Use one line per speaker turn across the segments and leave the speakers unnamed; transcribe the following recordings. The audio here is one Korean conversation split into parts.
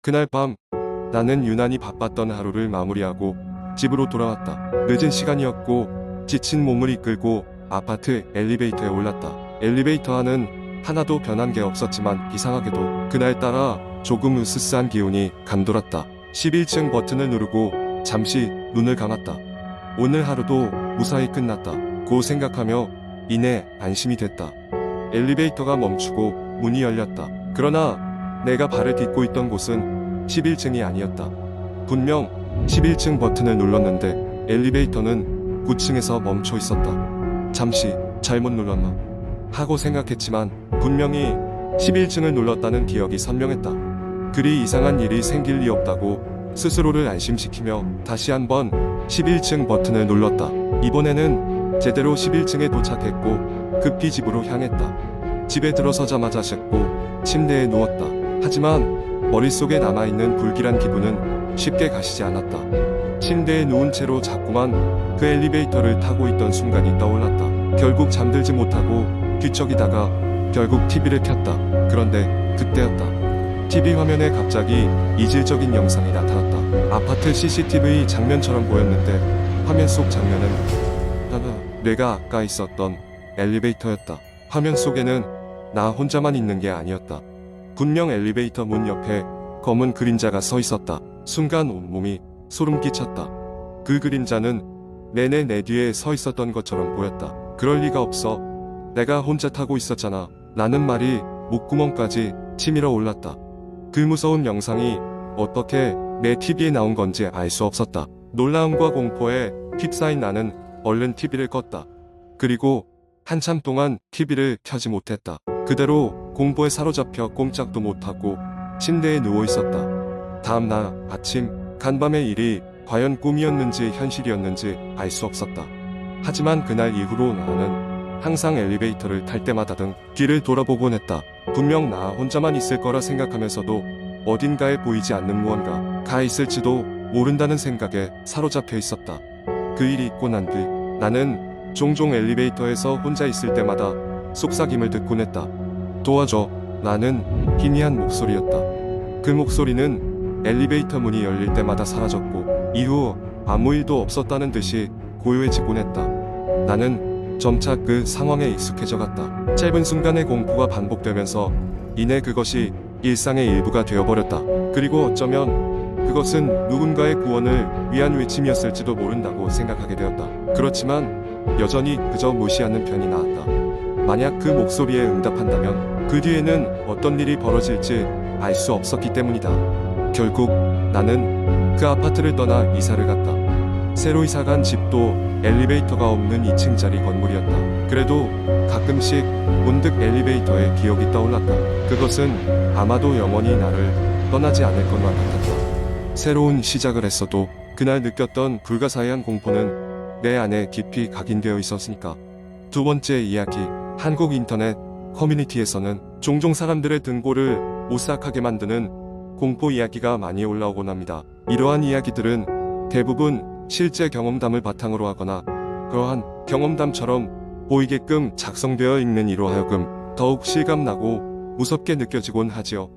그날 밤 나는 유난히 바빴던 하루를 마무리하고 집으로 돌아왔다. 늦은 시간이었고 지친 몸을 이끌고 아파트 엘리베이터에 올랐다. 엘리베이터 안은 하나도 변한 게 없었지만 이상하게도 그날따라 조금 으스스한 기운이 감돌았다. 11층 버튼을 누르고 잠시 눈을 감았다. 오늘 하루도 무사히 끝났다 고 생각하며 이내 안심이 됐다. 엘리베이터가 멈추고 문이 열렸다. 그러나 내가 발을 딛고 있던 곳은 11층이 아니었다. 분명 11층 버튼을 눌렀는데 엘리베이터는 9층에서 멈춰 있었다. 잠시 잘못 눌렀나 하고 생각했지만 분명히 11층을 눌렀다는 기억이 선명했다. 그리 이상한 일이 생길 리 없다고 스스로를 안심시키며 다시 한번 11층 버튼을 눌렀다. 이번에는 제대로 11층에 도착했고 급히 집으로 향했다. 집에 들어서자마자 씻고 침대에 누웠다. 하지만 머릿속에 남아있는 불길한 기분은 쉽게 가시지 않았다. 침대에 누운 채로 자꾸만 그 엘리베이터를 타고 있던 순간이 떠올랐다. 결국 잠들지 못하고 뒤척이다가 결국 TV를 켰다. 그런데 그때였다. TV 화면에 갑자기 이질적인 영상이 나타났다. 아파트 CCTV 장면처럼 보였는데 화면 속 장면은 내가 아까 있었던 엘리베이터였다. 화면 속에는 나 혼자만 있는 게 아니었다. 분명 엘리베이터 문 옆에 검은 그림자가 서 있었다. 순간 온몸이 소름 끼쳤다. 그 그림자는 내내 내 뒤에 서 있었던 것처럼 보였다. 그럴 리가 없어. 내가 혼자 타고 있었잖아. 라는 말이 목구멍까지 치밀어 올랐다. 그 무서운 영상이 어떻게 내 TV에 나온 건지 알 수 없었다. 놀라움과 공포에 휩싸인 나는 얼른 TV를 껐다. 그리고 한참 동안 TV를 켜지 못했다. 그대로 공포에 사로잡혀 꼼짝도 못하고 침대에 누워 있었다. 다음날 아침 간밤의 일이 과연 꿈이었는지 현실이었는지 알 수 없었다. 하지만 그날 이후로 나는 항상 엘리베이터를 탈 때마다 등 뒤를 돌아보곤 했다. 분명 나 혼자만 있을 거라 생각하면서도 어딘가에 보이지 않는 무언가가 있을지도 모른다는 생각에 사로잡혀 있었다. 그 일이 있고 난 뒤 나는 종종 엘리베이터에서 혼자 있을 때마다 속삭임을 듣곤 했다. 도와줘. 라는 희미한 목소리였다. 그 목소리는 엘리베이터 문이 열릴 때마다 사라졌고 이후 아무 일도 없었다는 듯이 고요해지곤 했다. 나는 점차 그 상황에 익숙해져 갔다. 짧은 순간의 공포가 반복되면서 이내 그것이 일상의 일부가 되어버렸다. 그리고 어쩌면 그것은 누군가의 구원을 위한 외침이었을지도 모른다고 생각하게 되었다. 그렇지만 여전히 그저 무시하는 편이 나았다. 만약 그 목소리에 응답한다면 그 뒤에는 어떤 일이 벌어질지 알 수 없었기 때문이다. 결국 나는 그 아파트를 떠나 이사를 갔다. 새로 이사간 집도 엘리베이터가 없는 2층짜리 건물이었다. 그래도 가끔씩 문득 엘리베이터의 기억이 떠올랐다. 그것은 아마도 영원히 나를 떠나지 않을 것만 같았다. 새로운 시작을 했어도 그날 느꼈던 불가사의한 공포는 내 안에 깊이 각인되어 있었으니까. 두 번째 이야기. 한국 인터넷 커뮤니티에서는 종종 사람들의 등골을 오싹하게 만드는 공포 이야기가 많이 올라오곤 합니다. 이러한 이야기들은 대부분 실제 경험담을 바탕으로 하거나 그러한 경험담처럼 보이게끔 작성되어 있는 이로 하여금 더욱 실감나고 무섭게 느껴지곤 하지요.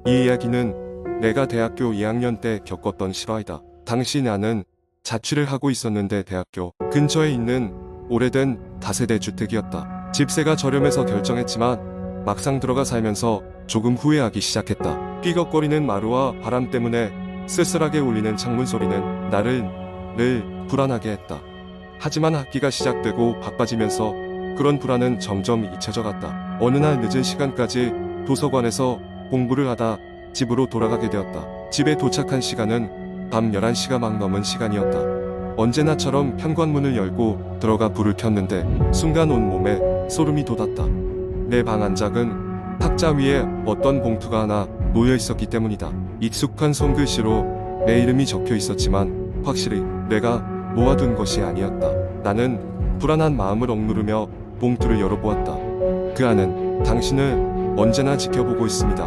이 이야기는 내가 대학교 2학년 때 겪었던 실화이다. 당시 나는 자취를 하고 있었는데 대학교 근처에 있는 오래된 다세대 주택이었다. 집세가 저렴해서 결정했지만 막상 들어가 살면서 조금 후회하기 시작했다. 삐걱거리는 마루와 바람 때문에 쓸쓸하게 울리는 창문 소리는 나를 늘 불안하게 했다. 하지만 학기가 시작되고 바빠지면서 그런 불안은 점점 잊혀져 갔다. 어느 날 늦은 시간까지 도서관에서 공부를 하다 집으로 돌아가게 되었다. 집에 도착한 시간은 밤 11시가 막 넘은 시간이었다. 언제나처럼 현관문을 열고 들어가 불을 켰는데 순간 온몸에 소름이 돋았다. 내 방 안짝은 탁자 위에 어떤 봉투가 하나 놓여 있었기 때문이다. 익숙한 손글씨로 내 이름이 적혀 있었지만 확실히 내가 모아둔 것이 아니었다. 나는 불안한 마음을 억누르며 봉투를 열어보았다. 그 안은 당신을 언제나 지켜보고 있습니다.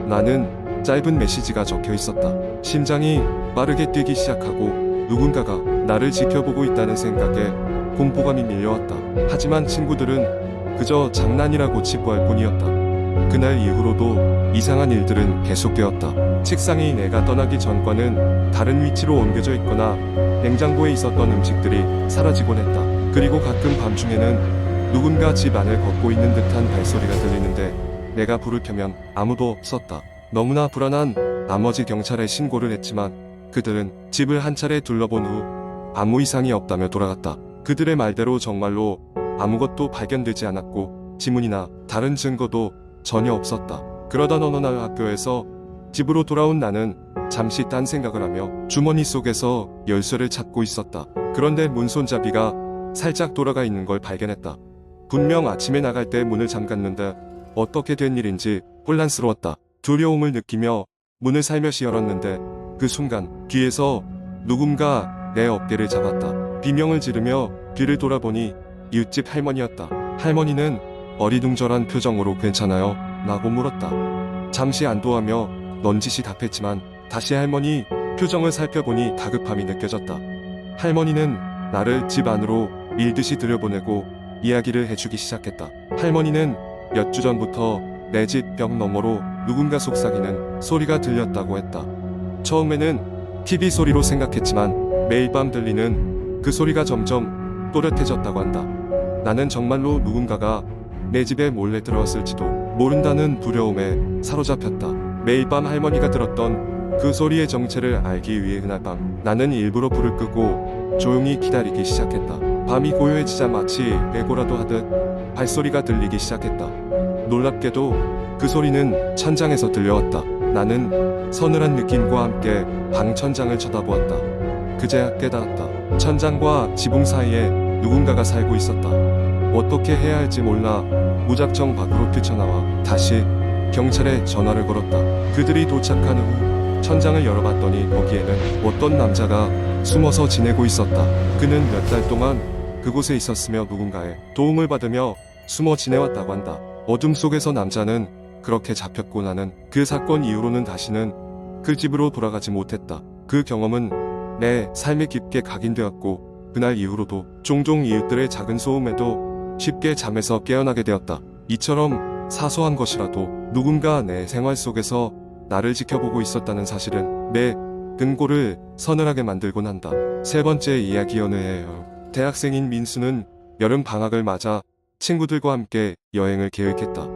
나는 짧은 메시지가 적혀 있었다. 심장이 빠르게 뛰기 시작하고 누군가가 나를 지켜보고 있다는 생각에 공포감이 밀려왔다. 하지만 친구들은 그저 장난이라고 치부할 뿐이었다. 그날 이후로도 이상한 일들은 계속되었다. 책상이 내가 떠나기 전과는 다른 위치로 옮겨져 있거나 냉장고에 있었던 음식들이 사라지곤 했다. 그리고 가끔 밤중에는 누군가 집 안을 걷고 있는 듯한 발소리가 들리는데 내가 불을 켜면 아무도 없었다. 너무나 불안한 나머지 경찰에 신고를 했지만 그들은 집을 한 차례 둘러본 후 아무 이상이 없다며 돌아갔다. 그들의 말대로 정말로 아무것도 발견되지 않았고 지문이나 다른 증거도 전혀 없었다. 그러던 어느 날 학교에서 집으로 돌아온 나는 잠시 딴 생각을 하며 주머니 속에서 열쇠를 찾고 있었다. 그런데 문 손잡이가 살짝 돌아가 있는 걸 발견했다. 분명 아침에 나갈 때 문을 잠갔는데 어떻게 된 일인지 혼란스러웠다. 두려움을 느끼며 문을 살며시 열었는데 그 순간 뒤에서 누군가 내 어깨를 잡았다. 비명을 지르며 뒤를 돌아보니 이웃집 할머니였다. 할머니는 어리둥절한 표정으로 괜찮아요? 라고 물었다. 잠시 안도하며 넌지시 답했지만 다시 할머니 표정을 살펴보니 다급함이 느껴졌다. 할머니는 나를 집 안으로 밀듯이 들여보내고 이야기를 해주기 시작했다. 할머니는 몇 주 전부터 내 집 벽 너머로 누군가 속삭이는 소리가 들렸다고 했다. 처음에는 TV 소리로 생각했지만 매일 밤 들리는 그 소리가 점점 또렷해졌다고 한다. 나는 정말로 누군가가 내 집에 몰래 들어왔을지도 모른다는 두려움에 사로잡혔다. 매일 밤 할머니가 들었던 그 소리의 정체를 알기 위해 그날 밤 나는 일부러 불을 끄고 조용히 기다리기 시작했다. 밤이 고요해지자 마치 예고라도 하듯 발소리가 들리기 시작했다. 놀랍게도 그 소리는 천장에서 들려왔다. 나는 서늘한 느낌과 함께 방 천장을 쳐다보았다. 그제야 깨달았다. 천장과 지붕 사이에 누군가가 살고 있었다. 어떻게 해야 할지 몰라 무작정 밖으로 뛰쳐나와 다시 경찰에 전화를 걸었다. 그들이 도착한 후 천장을 열어봤더니 거기에는 어떤 남자가 숨어서 지내고 있었다. 그는 몇 달 동안 그곳에 있었으며 누군가의 도움을 받으며 숨어 지내왔다고 한다. 어둠 속에서 남자는 그렇게 잡혔고 나는 그 사건 이후로는 다시는 그 집으로 돌아가지 못했다. 그 경험은 내 삶에 깊게 각인되었고 그날 이후로도 종종 이웃들의 작은 소음에도 쉽게 잠에서 깨어나게 되었다. 이처럼 사소한 것이라도 누군가 내 생활 속에서 나를 지켜보고 있었다는 사실은 내 근고를 서늘하게 만들곤 한다. 세 번째 이야기연애예요. 대학생인 민수는 여름 방학을 맞아 친구들과 함께 여행을 계획했다.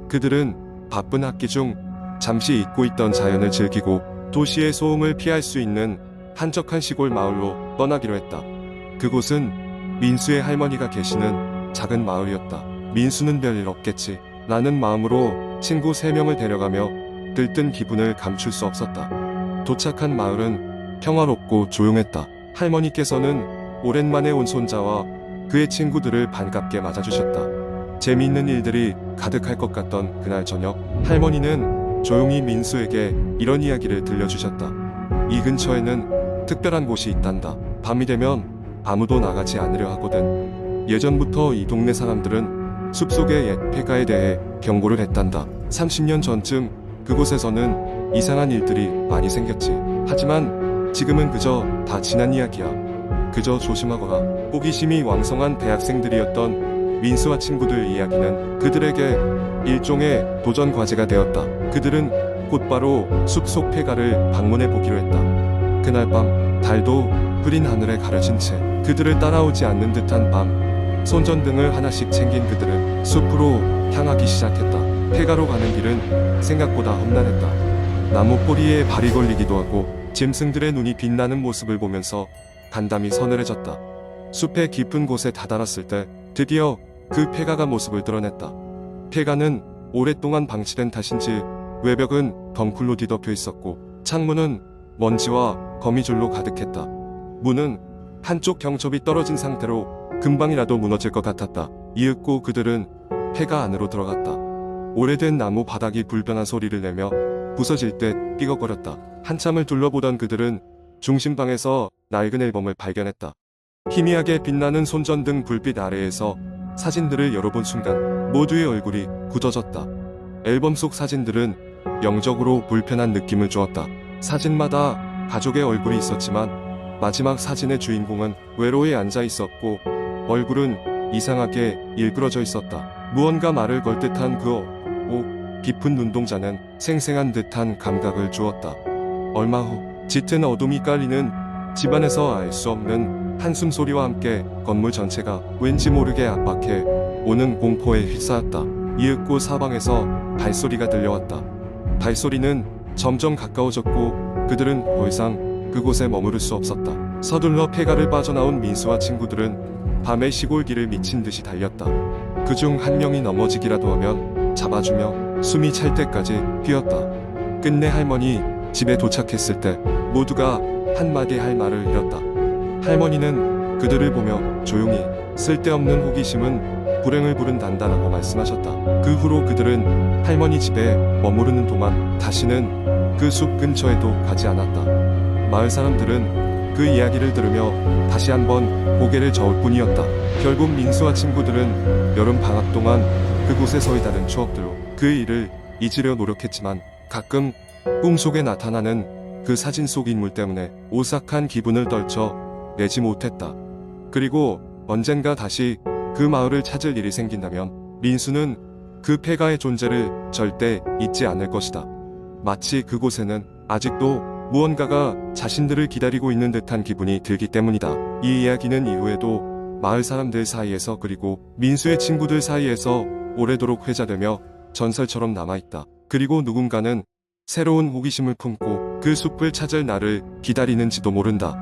그들은 바쁜 학기 중 잠시 잊고 있던 자연을 즐기고 도시의 소음을 피할 수 있는 한적한 시골 마을로 떠나기로 했다. 그곳은 민수의 할머니가 계시는 작은 마을이었다. 민수는 별일 없겠지 라는 마음으로 친구 3명을 데려가며 들뜬 기분을 감출 수 없었다. 도착한 마을은 평화롭고 조용했다. 할머니께서는 오랜만에 온 손자와 그의 친구들을 반갑게 맞아주셨다. 재미있는 일들이 가득할 것 같던 그날 저녁, 할머니는 조용히 민수에게 이런 이야기를 들려주셨다. 이 근처에는 특별한 곳이 있단다. 밤이 되면 아무도 나가지 않으려 하거든. 예전부터 이 동네 사람들은 숲속의 옛 폐가에 대해 경고를 했단다. 30년 전쯤 그곳에서는 이상한 일들이 많이 생겼지. 하지만 지금은 그저 다 지난 이야기야. 그저 조심하거라. 호기심이 왕성한 대학생들이었던 민수와 친구들 이야기는 그들에게 일종의 도전 과제가 되었다. 그들은 곧바로 숲속 폐가를 방문해 보기로 했다. 그날 밤 달도 흐린 하늘에 가려진 채 그들을 따라오지 않는 듯한 밤 손전등을 하나씩 챙긴 그들은 숲으로 향하기 시작했다. 폐가로 가는 길은 생각보다 험난했다. 나무 꼬리에 발이 걸리기도 하고 짐승들의 눈이 빛나는 모습을 보면서 간담이 서늘해졌다. 숲의 깊은 곳에 다다랐을 때 드디어 그 폐가가 모습을 드러냈다. 폐가는 오랫동안 방치된 탓인지 외벽은 덩쿨로 뒤덮여 있었고 창문은 먼지와 거미줄로 가득했다. 문은 한쪽 경첩이 떨어진 상태로 금방이라도 무너질 것 같았다. 이윽고 그들은 폐가 안으로 들어갔다. 오래된 나무 바닥이 불편한 소리를 내며 부서질 때 삐걱거렸다. 한참을 둘러보던 그들은 중심방에서 낡은 앨범을 발견했다. 희미하게 빛나는 손전등 불빛 아래에서 사진들을 열어본 순간 모두의 얼굴이 굳어졌다. 앨범 속 사진들은 영적으로 불편한 느낌을 주었다. 사진마다 가족의 얼굴이 있었지만 마지막 사진의 주인공은 외로이 앉아 있었고 얼굴은 이상하게 일그러져 있었다. 무언가 말을 걸 듯한 그 깊은 눈동자는 생생한 듯한 감각을 주었다. 얼마 후 짙은 어둠이 깔리는 집안에서 알 수 없는 한숨 소리와 함께 건물 전체가 왠지 모르게 압박해 오는 공포에 휩싸였다. 이윽고 사방에서 발소리가 들려왔다. 발소리는 점점 가까워졌고 그들은 더 이상 그곳에 머무를 수 없었다. 서둘러 폐가를 빠져나온 민수와 친구들은 밤의 시골길을 미친 듯이 달렸다. 그중 한 명이 넘어지기라도 하면 잡아주며 숨이 찰 때까지 뛰었다. 끝내 할머니 집에 도착했을 때 모두가 한마디 할 말을 잃었다. 할머니는 그들을 보며 조용히 쓸데없는 호기심은 불행을 부른단다라고 말씀하셨다. 그 후로 그들은 할머니 집에 머무르는 동안 다시는 그 숲 근처에도 가지 않았다. 마을 사람들은 그 이야기를 들으며 다시 한번 고개를 저을 뿐이었다. 결국 민수와 친구들은 여름 방학 동안 그곳에 서이 다른 추억들로 그 일을 잊으려 노력했지만 가끔 꿈속에 나타나는 그 사진 속 인물 때문에 오싹한 기분을 떨쳐 내지 못했다. 그리고 언젠가 다시 그 마을을 찾을 일이 생긴다면 민수는 그 폐가의 존재를 절대 잊지 않을 것이다. 마치 그곳에는 아직도 무언가가 자신들을 기다리고 있는 듯한 기분이 들기 때문이다. 이 이야기는 이후에도 마을 사람들 사이에서 그리고 민수의 친구들 사이에서 오래도록 회자되며 전설처럼 남아있다. 그리고 누군가는 새로운 호기심을 품고 그 숲을 찾을 날을 기다리는지도 모른다.